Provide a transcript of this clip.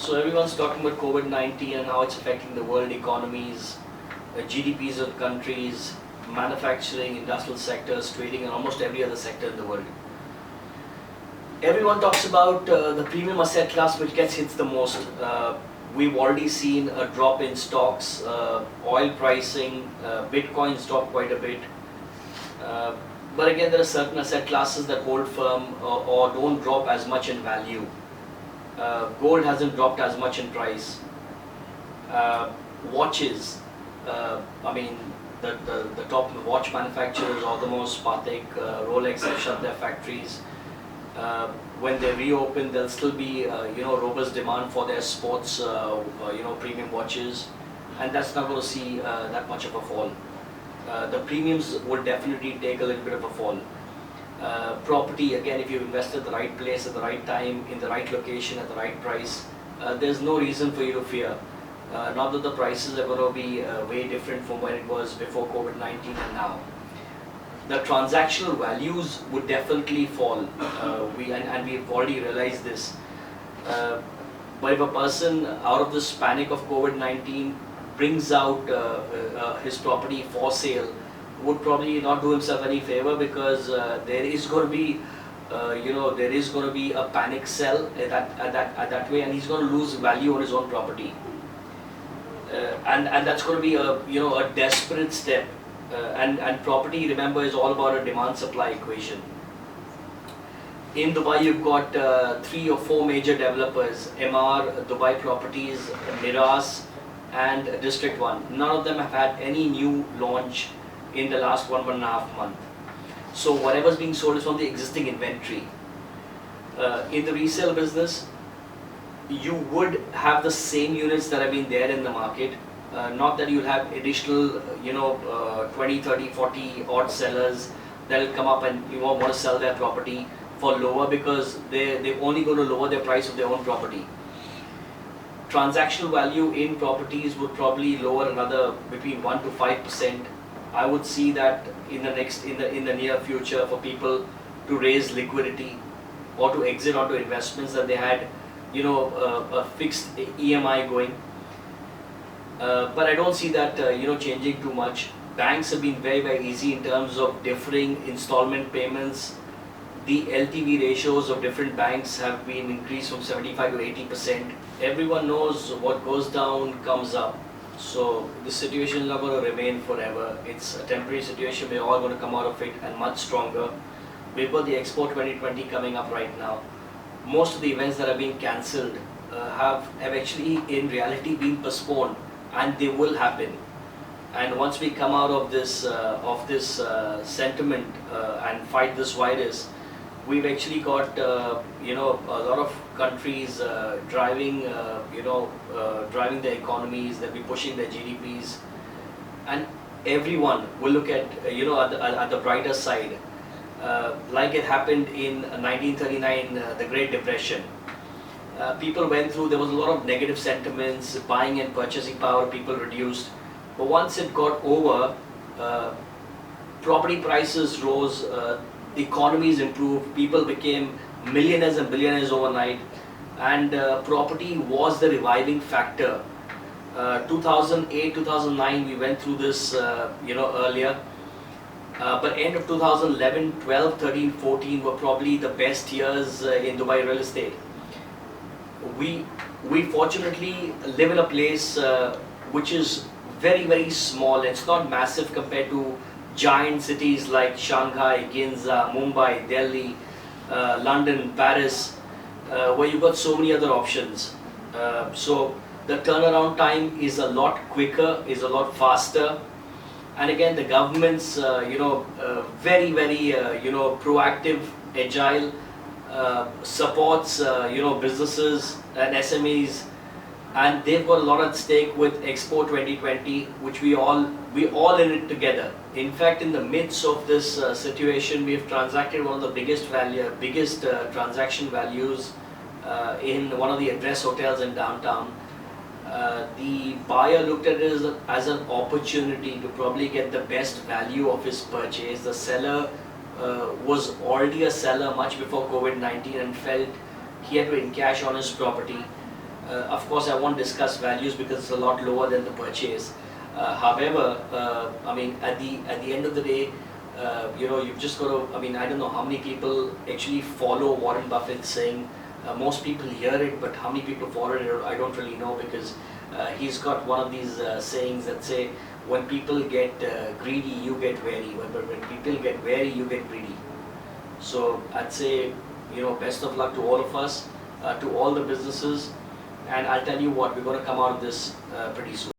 So everyone's talking about COVID-19 and how it's affecting the world economies, GDPs of countries, manufacturing, industrial sectors, trading, and almost every other sector in the world. Everyone talks about the premium asset class which gets hit the most. We've already seen a drop in stocks, oil pricing, Bitcoin's dropped quite a bit. But again, there are certain asset classes that hold firm or don't drop as much in value. Gold hasn't dropped as much in price. Watches, I mean, the top watch manufacturers, Audemars, Patek, Rolex have shut their factories. When they reopen, there'll still be robust demand for their sports premium watches, and that's not going to see that much of a fall. The premiums will definitely take a little bit of a fall. Property, again, if you invest at the right place at the right time, in the right location at the right price, there's no reason for you to fear. Not that the prices are going to be way different from when it was before COVID-19 and now. The transactional values would definitely fall. We've already realized this. But if a person out of this panic of COVID-19 brings out his property for sale, would probably not do himself any favor, because there is going to be a panic sell at that way, and he's going to lose value on his own property, and that's going to be a desperate step. And property, remember, is all about a demand-supply equation. In Dubai, you've got 3 or 4 major developers: MR, Dubai Properties, Miras, and District 1. None of them have had any new launch in the last 1.5 months. So whatever's being sold is from the existing inventory. In the resale business, you would have the same units that have been there in the market. Not that you'll have additional 20, 30, 40 odd sellers that will come up and want to sell their property for lower, because they're only going to lower their price of their own property. Transactional value in properties would probably lower another between 1 to 5%. I would see that in the near future, for people to raise liquidity or to exit onto investments that they had a fixed EMI going. But I don't see that changing too much. Banks have been very, very easy in terms of differing installment payments. The LTV ratios of different banks have been increased from 75 to 80%. Everyone knows what goes down comes up. So this situation is not going to remain forever. It's a temporary situation. We're all going to come out of it and much stronger. We've got the Expo 2020 coming up right now. Most of the events that are being cancelled have actually in reality been postponed, and they will happen. And once we come out of this sentiment and fight this virus, we've actually got a lot of countries driving their economies. They'll be pushing their GDPs, and everyone will look at at the brighter side, like it happened in 1939, the Great Depression. People went through. There was a lot of negative sentiments. Buying and purchasing power, people reduced. But once it got over, property prices rose. Economies improved, people became millionaires and billionaires overnight, and property was the reviving factor. 2008, 2009, we went through this earlier, but end of 2011, 12, 13, 14 were probably the best years in Dubai real estate. We fortunately live in a place which is very, very small. It's not massive compared to giant cities like Shanghai, Ginza, Mumbai, Delhi, London, Paris, where you've got so many other options. So the turnaround time is a lot quicker, is a lot faster. And again, the government's very, very proactive, agile, supports businesses and SMEs, and they've got a lot at stake with Expo 2020, which we all in it together. In fact, in the midst of this situation, we've transacted one of the biggest transaction values in one of the address hotels in downtown. The buyer looked at it as an opportunity to probably get the best value of his purchase. The seller was already a seller much before COVID-19 and felt he had to encash on his property. Of course, I won't discuss values because it's a lot lower than the purchase. However, I mean, at the end of the day, you've just got to. I mean, I don't know how many people actually follow Warren Buffett saying. Most people hear it, but how many people follow it, I don't really know, because he's got one of these sayings that say, when people get greedy, you get wary. When people get wary, you get greedy. So I'd say, best of luck to all of us, to all the businesses, and I'll tell you what, we're going to come out of this pretty soon.